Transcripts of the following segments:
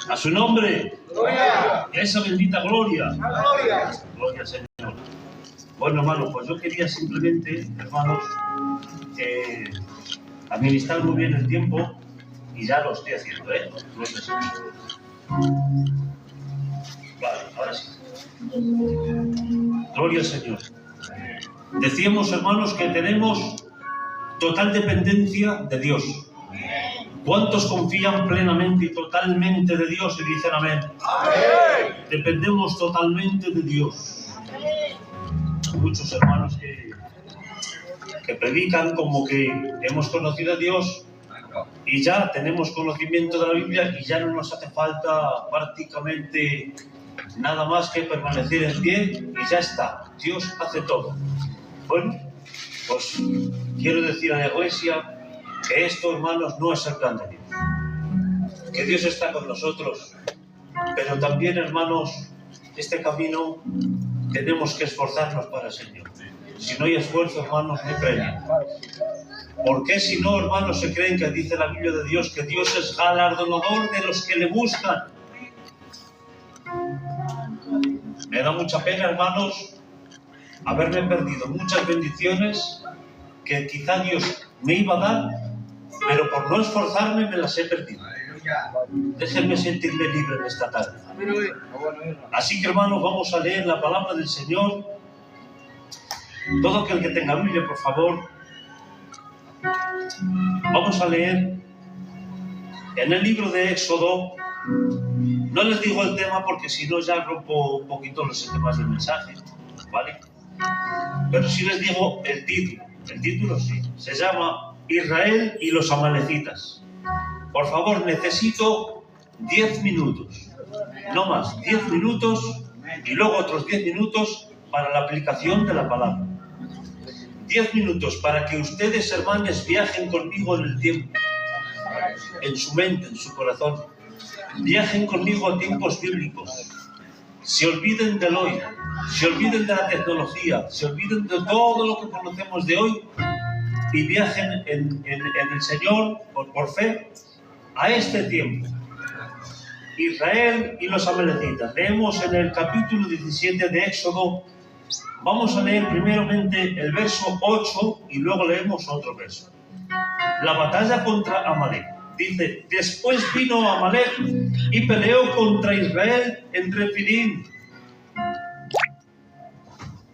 A su nombre. Gloria. Esa bendita gloria. Gloria. Gloria al Señor. Bueno, hermanos, pues yo quería simplemente, hermanos, administrar muy bien el tiempo y ya lo estoy haciendo, ¿eh? Gloria al Señor. Vale, ahora sí. Gloria al Señor. Decíamos, hermanos, que tenemos total dependencia de Dios. ¿Cuántos confían plenamente y totalmente de Dios y dicen amén? Amén. Dependemos totalmente de Dios. Muchos hermanos que predican como que hemos conocido a Dios y ya tenemos conocimiento de la Biblia y ya no nos hace falta prácticamente nada más que permanecer en pie y ya está. Dios hace todo. Bueno, pues quiero decir a la Iglesia que esto, hermanos, no es el plan de Dios. Que Dios está con nosotros, pero también, hermanos, este camino tenemos que esforzarnos para el Señor. Si no hay esfuerzo, hermanos, no hay premio. ¿Por qué si no, hermanos, se creen que dice la Biblia de Dios que Dios es galardonador de los que le buscan? Me da mucha pena, hermanos, haberme perdido muchas bendiciones que quizá Dios me iba a dar, pero por no esforzarme me las he perdido. Déjenme sentirme libre en esta tarde. Así que, hermanos, vamos a leer la palabra del Señor. Todo aquel que tenga Biblia, por favor, vamos a leer en el libro de Éxodo. No les digo el tema porque si no ya rompo un poquito los temas del mensaje, ¿vale? Pero sí les digo el título. El título sí, se llama Israel y los amalecitas. Por favor, necesito 10 minutos, no más, 10 minutos y luego otros 10 minutos para la aplicación de la palabra. 10 minutos para que ustedes, hermanos, viajen conmigo en el tiempo, en su mente, en su corazón. Viajen conmigo a tiempos bíblicos. Se olviden del hoy, se olviden de la tecnología, se olviden de todo lo que conocemos de hoy y viajen en el Señor por fe a este tiempo. Israel y los amalecitas. Leemos en el capítulo 17 de Éxodo. Vamos a leer primeramente el verso 8 y luego leemos otro verso. La batalla contra Amalek. Dice, después vino Amalek y peleó contra Israel en Refidim.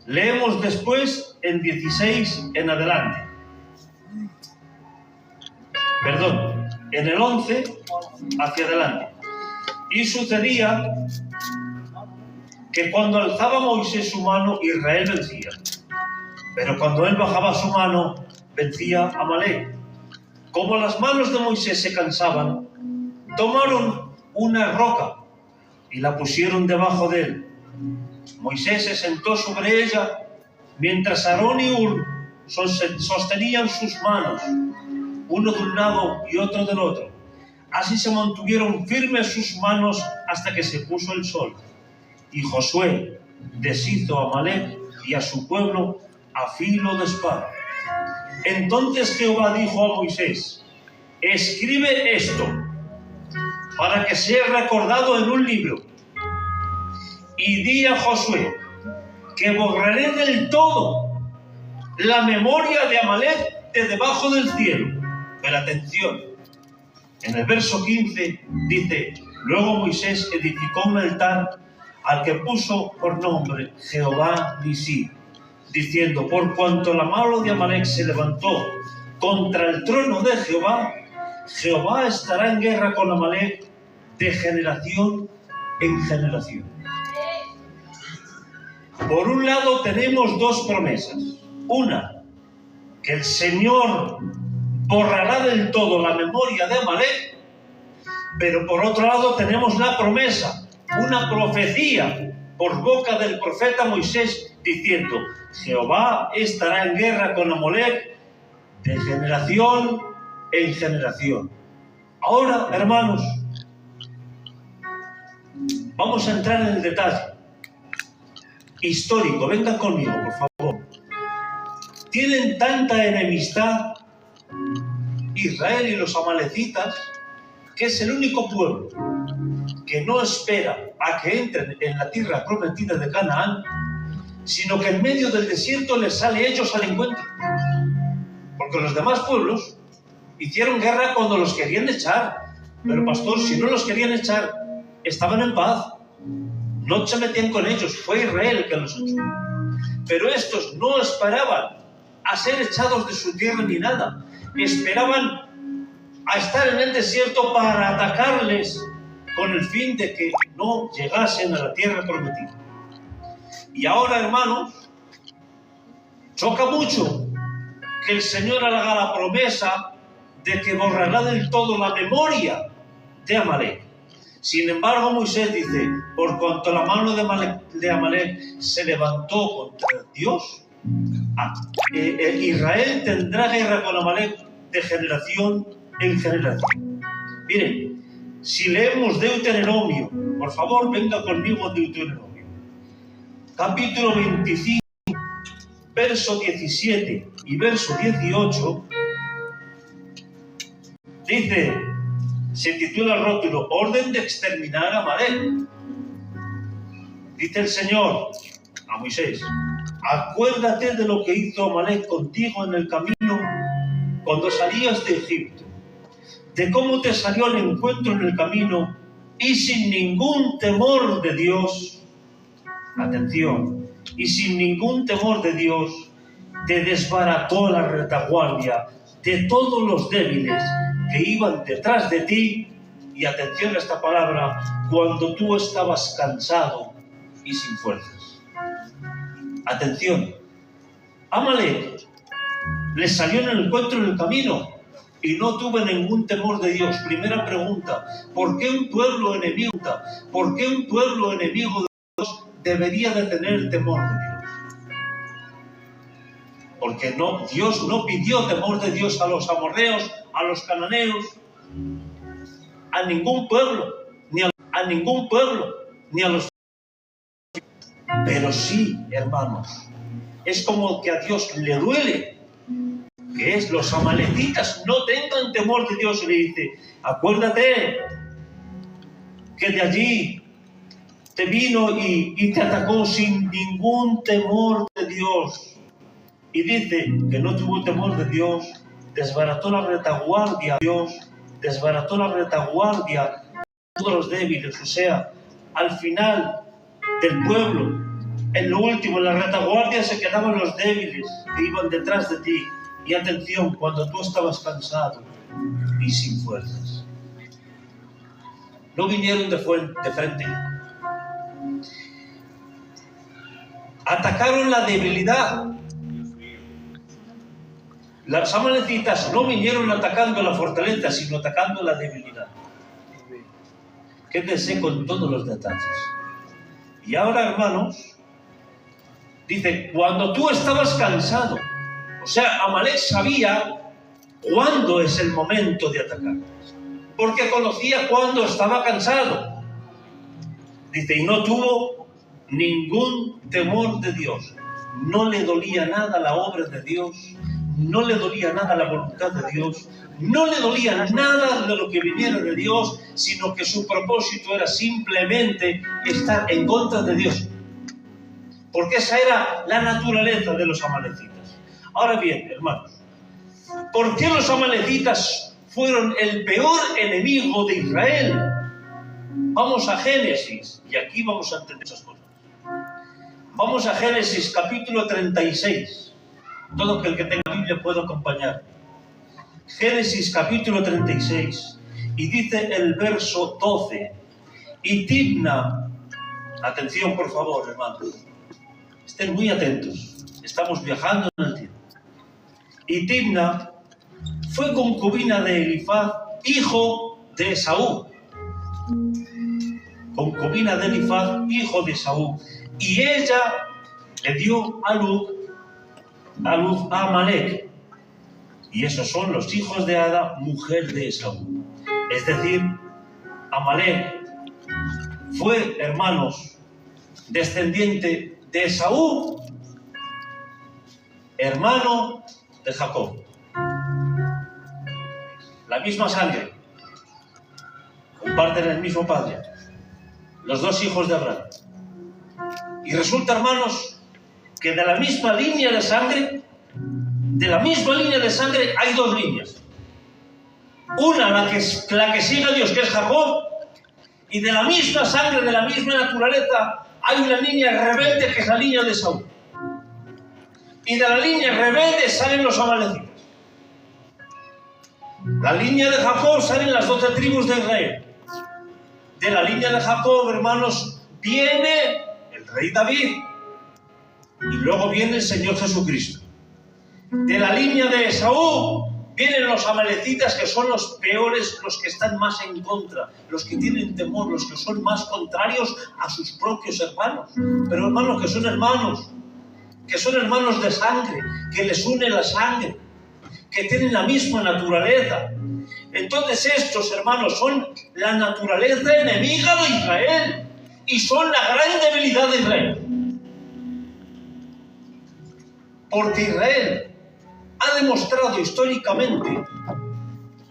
Leemos después en 16 en adelante. Perdón, en el 11 hacia adelante. Y sucedía que cuando alzaba Moisés su mano, Israel vencía. Pero cuando él bajaba su mano, vencía Amalek. Como las manos de Moisés se cansaban, tomaron una roca y la pusieron debajo de él. Moisés se sentó sobre ella, mientras Aarón y Hur sostenían sus manos, uno de un lado y otro del otro. Así se mantuvieron firmes sus manos hasta que se puso el sol. Y Josué deshizo a Amalek y a su pueblo a filo de espada. Entonces Jehová dijo a Moisés, escribe esto para que sea recordado en un libro. Y di a Josué que borraré del todo la memoria de Amalek de debajo del cielo. Pero atención, en el verso 15 dice, luego Moisés edificó un altar al que puso por nombre Jehová Nisí, diciendo, por cuanto la mano de Amalek se levantó contra el trono de Jehová, Jehová estará en guerra con Amalek de generación en generación. Por un lado tenemos dos promesas. Una, que el Señor borrará del todo la memoria de Amalek, pero por otro lado tenemos la promesa, una profecía por boca del profeta Moisés diciendo, Jehová estará en guerra con Amalek de generación en generación. Ahora, hermanos, vamos a entrar en el detalle histórico. Vengan conmigo, por favor. Tienen tanta enemistad Israel y los amalecitas que es el único pueblo que no espera a que entren en la tierra prometida de Canaán, sino que en medio del desierto les sale ellos al encuentro. Porque los demás pueblos hicieron guerra cuando los querían echar. Pero pastor, si no los querían echar, estaban en paz. No se metían con ellos, fue Israel el que los echó. Pero estos no esperaban a ser echados de su tierra ni nada. Esperaban a estar en el desierto para atacarles con el fin de que no llegasen a la tierra prometida. Y ahora, hermanos, choca mucho que el Señor haga la promesa de que borrará del todo la memoria de Amalek. Sin embargo, Moisés dice, por cuanto la mano de Amalek se levantó contra Dios, Israel tendrá guerra con Amalek de generación en generación. Miren, si leemos Deuteronomio, por favor, venga conmigo a Deuteronomio, capítulo 25, verso 17 y verso 18, dice, se titula el rótulo, Orden de exterminar a Amalek. Dice el Señor a Moisés, acuérdate de lo que hizo Amalek contigo en el camino cuando salías de Egipto, de cómo te salió al encuentro en el camino y sin ningún temor de Dios, atención, y sin ningún temor de Dios, te desbarató la retaguardia de todos los débiles que iban detrás de ti, y atención a esta palabra, cuando tú estabas cansado y sin fuerzas. Atención, Amalek les salió en el encuentro en el camino y no tuvo ningún temor de Dios. Primera pregunta, ¿por qué un pueblo enemigo? ¿Por qué un pueblo enemigo de Dios debería de tener temor de Dios? Porque Dios no pidió temor de Dios a los amorreos, a los cananeos, a ningún pueblo, ni a los... Pero sí, hermanos, es como que a Dios le duele que es los amalecitas no tengan temor de Dios, y le dice, acuérdate que de allí te vino y te atacó sin ningún temor de Dios. Y dice que no tuvo temor de Dios, desbarató la retaguardia de Dios, desbarató la retaguardia de todos los débiles. O sea, al final del pueblo, en lo último, en la retaguardia se quedaban los débiles que iban detrás de ti. Y atención, cuando tú estabas cansado y sin fuerzas. No vinieron de frente. Atacaron la debilidad. Las amalecitas no vinieron atacando la fortaleza, sino atacando la debilidad. Quédense con todos los detalles. Y ahora, hermanos, dice, cuando tú estabas cansado, o sea, Amalek sabía cuándo es el momento de atacar, porque conocía cuándo estaba cansado. Dice, y no tuvo ningún temor de Dios. No le dolía nada la obra de Dios, no le dolía nada la voluntad de Dios, no le dolía nada de lo que viniera de Dios, sino que su propósito era simplemente estar en contra de Dios. Porque esa era la naturaleza de los amalecitas. Ahora bien, hermanos, ¿por qué los amalecitas fueron el peor enemigo de Israel? Vamos a Génesis, y aquí vamos a entender esas cosas. Vamos a Génesis capítulo 36. Todo aquel que tenga Biblia puede acompañar. Génesis capítulo 36, y dice el verso 12, y Timna, atención por favor, hermanos, estén muy atentos, estamos viajando en el tiempo. Y Timna fue concubina de Elifaz, hijo de Esaú. Concubina de Elifaz, hijo de Esaú. Y ella le dio a luz a Amalek. Y esos son los hijos de Ada, mujer de Esaú. Es decir, Amalek fue, hermanos, descendiente de Esaú, hermano de Jacob. La misma sangre. comparten el mismo padre, los dos hijos de Abraham. Y resulta, hermanos, que de la misma línea de sangre, hay dos líneas. Una, la que sigue a Dios, que es Jacob, y de la misma sangre, de la misma naturaleza, hay una línea rebelde que es la línea de Saúl. Y de la línea rebelde salen los amalecitas. La línea de Jacob salen las 12 tribus de Israel. De la línea de Jacob, hermanos, viene el rey David y luego viene el Señor Jesucristo. De la línea de Esaú vienen los amalecitas, que son los peores, los que están más en contra, los que tienen temor, los que son más contrarios a sus propios hermanos. Pero hermanos, que son hermanos de sangre, que les une la sangre, que tienen la misma naturaleza. Entonces estos, hermanos, son la naturaleza enemiga de Israel y son la gran debilidad de Israel. Porque Israel ha demostrado históricamente,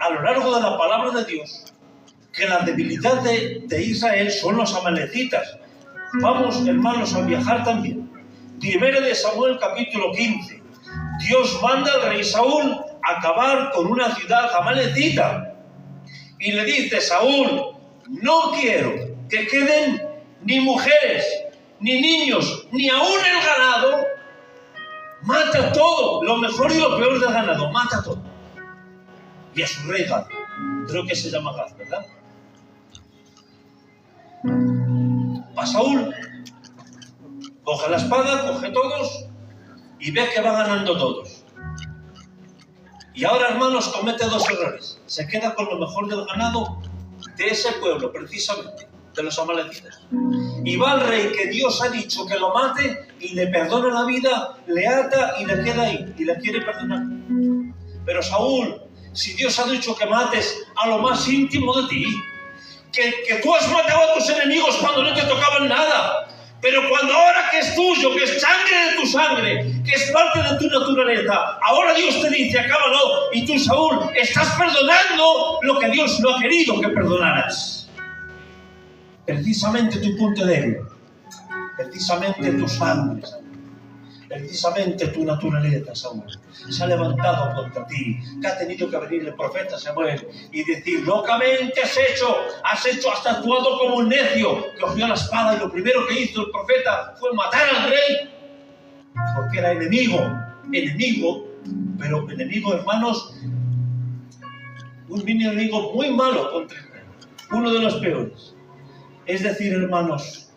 a lo largo de la palabra de Dios, que la debilidad de Israel son los amalecitas. Vamos, hermanos, a viajar también. Primero de Samuel, capítulo 15. Dios manda al rey Saúl a acabar con una ciudad amalecita. Y le dice: Saúl, no quiero que queden ni mujeres, ni niños, ni aún el ganado. Mata todo, lo mejor y lo peor del ganado, mata todo. Y a su rey Gad, creo que se llama Gad, ¿verdad? Va Saúl, coge la espada, coge todos y ve que va ganando todos. Y ahora, hermanos, comete dos errores. Se queda con lo mejor del ganado de ese pueblo, precisamente, de los amalecitas. Y va al rey que Dios ha dicho que lo mate y le perdona la vida, le ata y le queda ahí, y le quiere perdonar. Pero Saúl, si Dios ha dicho que mates a lo más íntimo de ti, que tú has matado a tus enemigos cuando no te tocaban nada, pero cuando ahora que es tuyo, que es sangre de tu sangre, que es parte de tu naturaleza, ahora Dios te dice: acábalo, y tú, Saúl, estás perdonando lo que Dios no ha querido que perdonaras. Precisamente tu punto débil, precisamente tu sangre, precisamente tu naturaleza, Saúl, se ha levantado contra ti, que ha tenido que venir el profeta Samuel y decir: locamente has hecho, has actuado como un necio. Cogió la espada y lo primero que hizo el profeta fue matar al rey, porque era enemigo, pero enemigo, hermanos, un enemigo muy malo contra Israel, uno de los peores. Es decir, hermanos,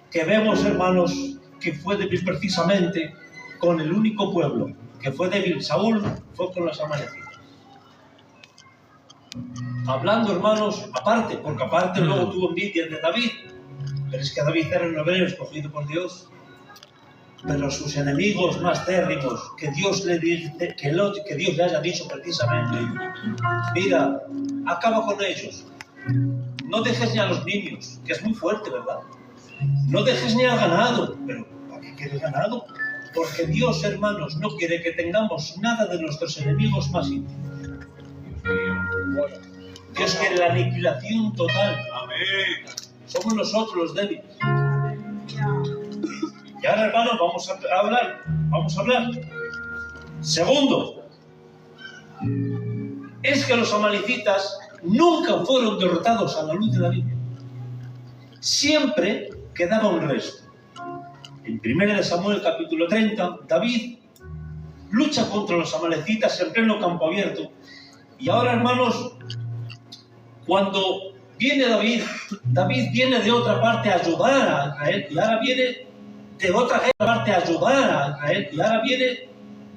que vemos, hermanos, que fue débil precisamente con el único pueblo que fue débil. Saúl fue con los amalecitas. Hablando, hermanos, aparte, porque aparte luego tuvo envidia de David, pero es que David era un hebreo escogido por Dios. Pero sus enemigos más térrimos, que Dios le dice, que Dios le haya dicho precisamente: mira, acaba con ellos. No dejes ni a los niños, que es muy fuerte, ¿verdad? No dejes ni al ganado. Pero ¿para qué quieres ganado? Porque Dios, hermanos, no quiere que tengamos nada de nuestros enemigos más íntimos. Dios quiere la aniquilación total. Amén. Somos nosotros los débiles. Y ahora, hermanos, vamos a hablar. Segundo, es que los amalecitas nunca fueron derrotados a la luz de la Biblia. Siempre quedaba un resto. En 1 Samuel capítulo 30, David lucha contra los amalecitas en pleno campo abierto. Y ahora, hermanos, cuando viene David viene de otra parte a ayudar a Israel, y ahora viene de otra parte a ayudar a Israel, y ahora viene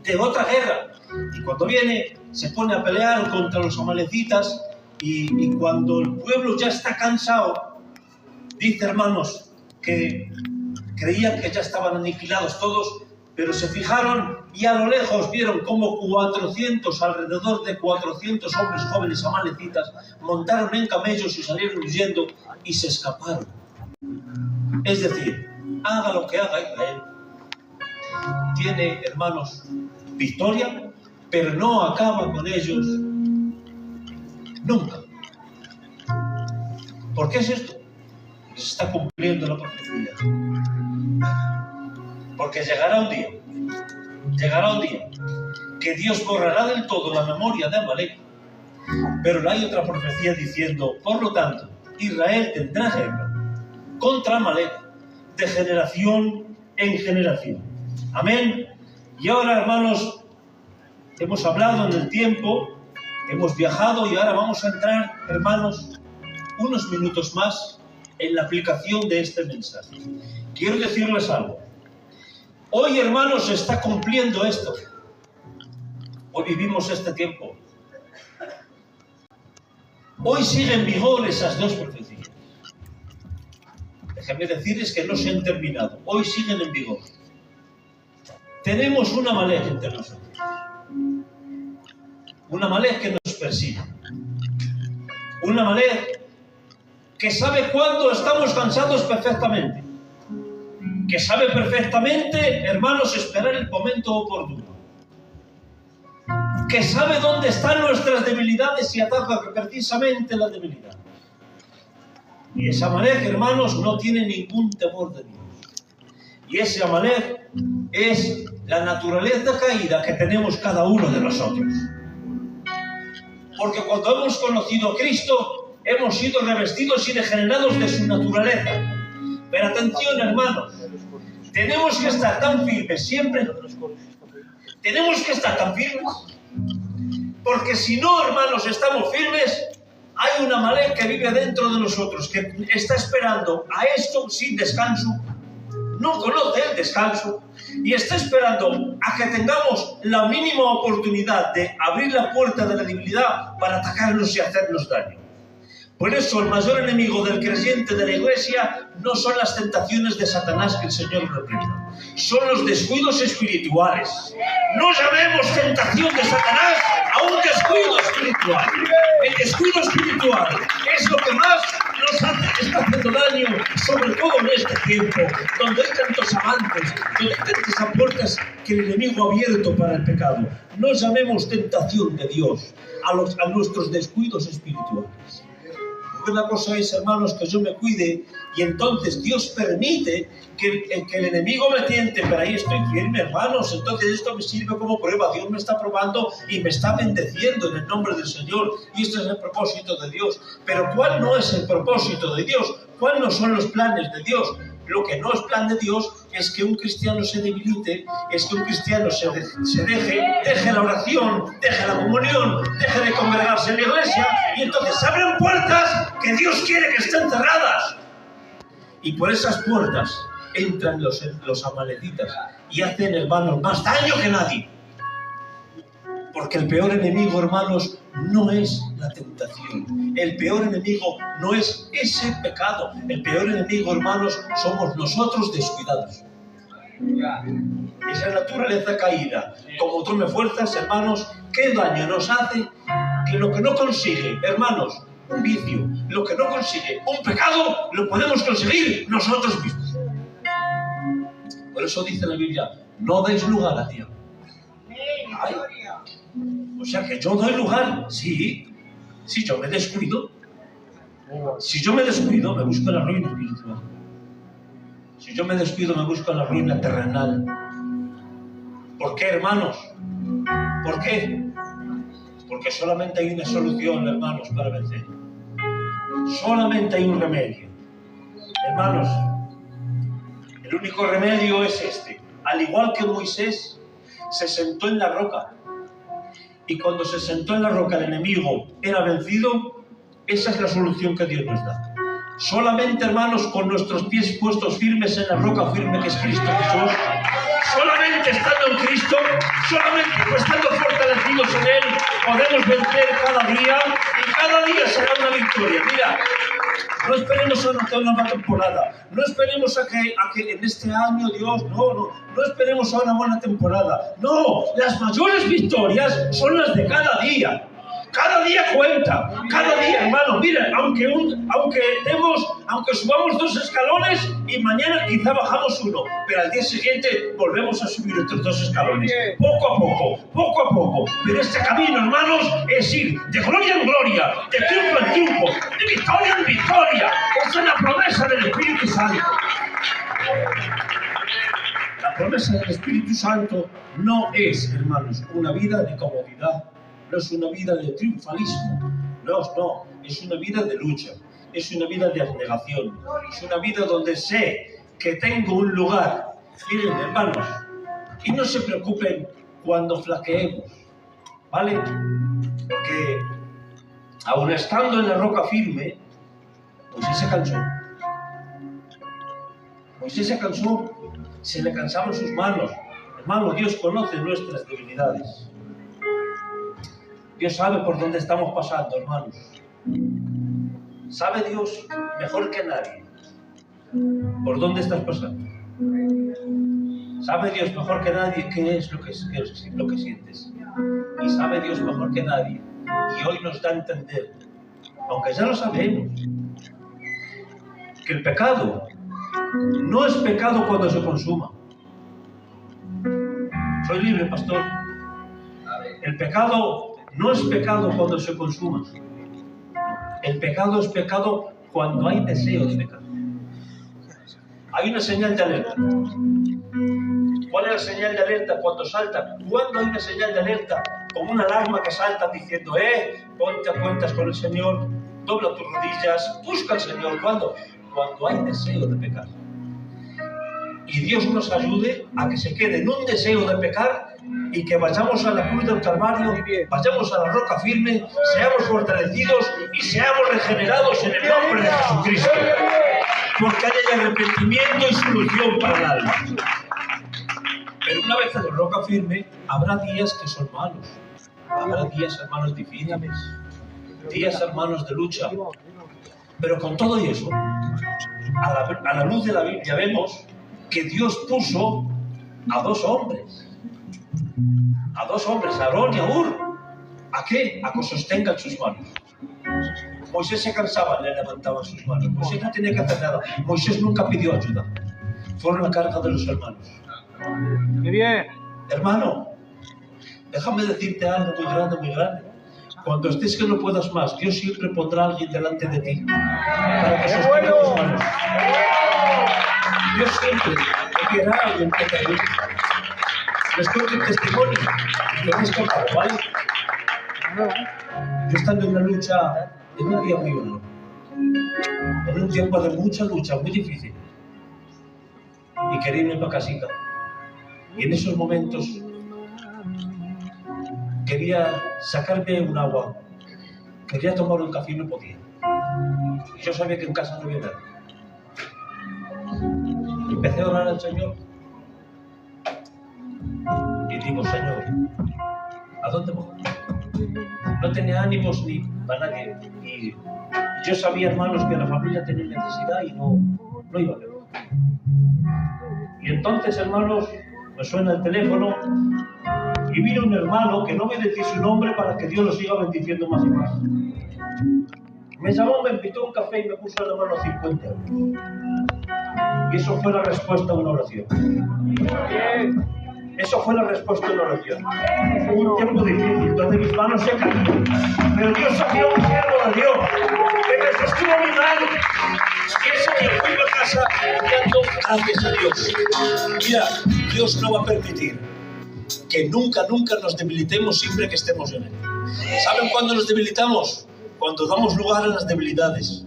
de otra guerra. Y cuando viene, se pone a pelear contra los amalecitas, y cuando el pueblo ya está cansado, dice, hermanos, que creían que ya estaban aniquilados todos, pero se fijaron y a lo lejos vieron como alrededor de 400 hombres jóvenes amalecitas montaron en camellos y salieron huyendo y se escaparon. Es decir, haga lo que haga Israel, tiene, hermanos, victoria, pero no acaba con ellos nunca. ¿Por qué es esto? Porque se está cumpliendo la profecía. Porque llegará un día que Dios borrará del todo la memoria de Amalek. Pero hay otra profecía diciendo, por lo tanto, Israel tendrá guerra contra Amalek de generación en generación. Amén. Y ahora, hermanos, hemos hablado en el tiempo, hemos viajado y ahora vamos a entrar, hermanos, unos minutos más en la aplicación de este mensaje. Quiero decirles algo. Hoy, hermanos, se está cumpliendo esto. Hoy vivimos este tiempo. Hoy siguen en vigor esas dos profecías. Déjenme decirles que no se han terminado. Hoy siguen en vigor. Tenemos una Amalek entre nosotros. Una Amalek que nos persigue. Una Amalek que sabe cuándo estamos cansados perfectamente. Que sabe perfectamente, hermanos, esperar el momento oportuno. Que sabe dónde están nuestras debilidades y ataca precisamente la debilidad. Y esa Amalek, hermanos, no tiene ningún temor de Dios. Y ese Amalek es la naturaleza caída que tenemos cada uno de nosotros. Porque cuando hemos conocido a Cristo, hemos sido revestidos y regenerados de su naturaleza. Pero atención, hermanos, tenemos que estar tan firmes siempre. Tenemos que estar tan firmes. Porque si no, hermanos, estamos firmes, hay una Amalek que vive dentro de nosotros, que está esperando a esto sin descanso, no conoce el descanso, y está esperando a que tengamos la mínima oportunidad de abrir la puerta de la debilidad para atacarnos y hacernos daño. Por eso el mayor enemigo del creyente de la iglesia no son las tentaciones de Satanás, que el Señor reprenda. Son los descuidos espirituales. No llamemos tentación de Satanás a un descuido espiritual. El descuido espiritual es lo que más está haciendo daño, sobre todo en este tiempo, donde hay tantos amantes, donde hay tantas puertas que el enemigo ha abierto para el pecado. No llamemos tentación de Dios a nuestros descuidos espirituales. Una cosa es, hermanos, que yo me cuide y entonces Dios permite que el enemigo me tiente, pero ahí estoy firme, hermanos. Entonces esto me sirve como prueba. Dios me está probando y me está bendeciendo en el nombre del Señor, y este es el propósito de Dios. Pero ¿cuál no es el propósito de Dios? ¿Cuáles no son los planes de Dios? Lo que no es plan de Dios es que un cristiano se debilite, es que un cristiano deje la oración, deje la comunión, deje de congregarse en la iglesia, y entonces se abren puertas que Dios quiere que estén cerradas. Y por esas puertas entran los amalecitas y hacen, hermanos, más daño que nadie. Porque el peor enemigo, hermanos, no es la tentación. El peor enemigo no es ese pecado. El peor enemigo, hermanos, somos nosotros descuidados. Esa naturaleza caída. Como tome fuerzas, hermanos, ¿qué daño nos hace? Que lo que no consigue, hermanos, un vicio, lo que no consigue un pecado, lo podemos conseguir nosotros mismos. Por eso dice la Biblia, no deis lugar a Dios. Ay. O sea que yo doy lugar, sí, si yo me descuido. Si yo me descuido, me busco la ruina espiritual. Si yo me descuido, me busco la ruina terrenal. ¿Por qué, hermanos? ¿Por qué? Porque solamente hay una solución, hermanos, para vencer. Solamente hay un remedio. Hermanos, el único remedio es este. Al igual que Moisés se sentó en la roca, y cuando se sentó en la roca el enemigo era vencido, esa es la solución que Dios nos da. Solamente, hermanos, con nuestros pies puestos firmes en la roca firme que es Cristo Jesús, solamente estando en Cristo, solamente estando fortalecidos en Él, podemos vencer cada día, y cada día será una victoria. Mira, no esperemos a una nueva temporada, no esperemos a que en este año Dios, no esperemos a una buena temporada. No, las mayores victorias son las de cada día. Cada día cuenta, cada día, hermano. Mira, aunque subamos 2 escalones y mañana quizá bajamos 1, pero al día siguiente volvemos a subir otros 2 escalones. Poco a poco. Pero este camino, hermanos, es ir de gloria en gloria, de triunfo en triunfo, de victoria en victoria. Esa es la promesa del Espíritu Santo. La promesa del Espíritu Santo no es, hermanos, una vida de comodidad, no es una vida de triunfalismo, no, es una vida de lucha, es una vida de abnegación, es una vida donde sé que tengo un lugar. Miren, hermanos, y no se preocupen cuando flaqueemos, ¿vale? Porque aun estando en la roca firme, Moisés se cansó. Se le cansaban sus manos. Hermano, Dios conoce nuestras debilidades. Dios sabe por dónde estamos pasando, hermanos. Sabe Dios mejor que nadie por dónde estás pasando. Sabe Dios mejor que nadie qué es lo que sientes. Y sabe Dios mejor que nadie. Y hoy nos da a entender, aunque ya lo sabemos, que el pecado no es pecado cuando se consuma. Soy libre, pastor. El pecado no es pecado cuando se consuma. El pecado es pecado cuando hay deseo de pecar. Hay una señal de alerta. ¿Cuál es la señal de alerta cuando salta? ¿Cuándo hay una señal de alerta? Como una alarma que salta diciendo, ponte a cuentas con el Señor, dobla tus rodillas, busca al Señor. ¿Cuándo? Cuando hay deseo de pecar. Y Dios nos ayude a que se quede en un deseo de pecar y que vayamos a la cruz del Calvario, vayamos a la roca firme, seamos fortalecidos y seamos regenerados en el nombre de Jesucristo. Porque haya arrepentimiento y solución para el alma. Pero una vez en la roca firme, habrá días que son malos. Habrá días, hermanos, difíciles. Días, hermanos, de lucha. Pero con todo y eso, a la luz de la Biblia vemos que Dios puso a 2 hombres. A 2 hombres, a Aarón y a Hur. ¿A qué? A que sostengan sus manos. Moisés se cansaba, le levantaban sus manos. Moisés no tenía que hacer nada. Moisés nunca pidió ayuda. Fueron la carga de los hermanos. ¡Qué bien! Hermano, déjame decirte algo muy grande. Cuando estés que no puedas más, Dios siempre pondrá a alguien delante de ti para que sostenga tus manos. Dios siempre enviará a alguien que te ayude. Les cuento un testimonio que me he escapado, ¿vale? Yo estando en una lucha, en un día muy duro, en un tiempo de mucha lucha, muy difícil, y quería irme para casita. Y en esos momentos quería sacarme un agua, quería tomar un café y no podía. Y yo sabía que en casa no había nada. Empecé a orar al Señor y digo, Señor, ¿a dónde voy? No tenía ánimos ni para nadie. Y yo sabía, hermanos, que la familia tenía necesidad y no iba a ver. Y entonces, hermanos, me suena el teléfono y vino un hermano que no me decía su nombre para que Dios lo siga bendiciendo más y más. Me llamó, me invitó a un café y me puso en la mano 50 euros. Y eso fue la respuesta a una oración. Eso fue la respuesta a una oración. Fue un tiempo difícil, donde mis manos se caían. Pero Dios envió un siervo de Dios que me sostuvo mi mano. Y ese día fui a casa dando gracias a Dios. Mira, Dios no va a permitir que nunca nos debilitemos siempre que estemos en Él. ¿Saben cuándo nos debilitamos? Cuando damos lugar a las debilidades.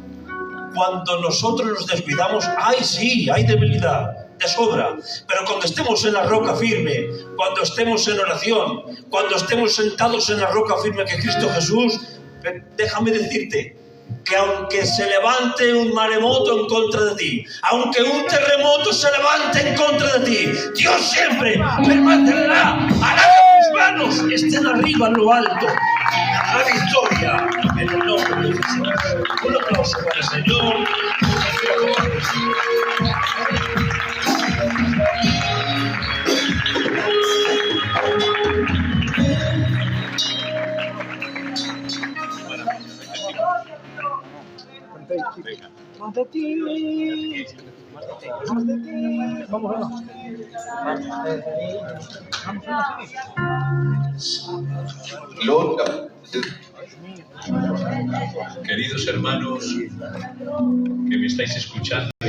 Cuando nosotros nos descuidamos, ¡ay sí, hay debilidad! De sobra, pero cuando estemos en la roca firme, cuando estemos en oración, cuando estemos sentados en la roca firme que es Cristo Jesús, déjame decirte que aunque se levante un maremoto en contra de ti, aunque un terremoto se levante en contra de ti, Dios siempre permanecerá, hará que tus manos estén arriba en lo alto. La victoria en el nombre de Jesús. Un aplauso para el Señor. Más de ti. Más de ti. Vamos, vamos. Queridos hermanos que me estáis escuchando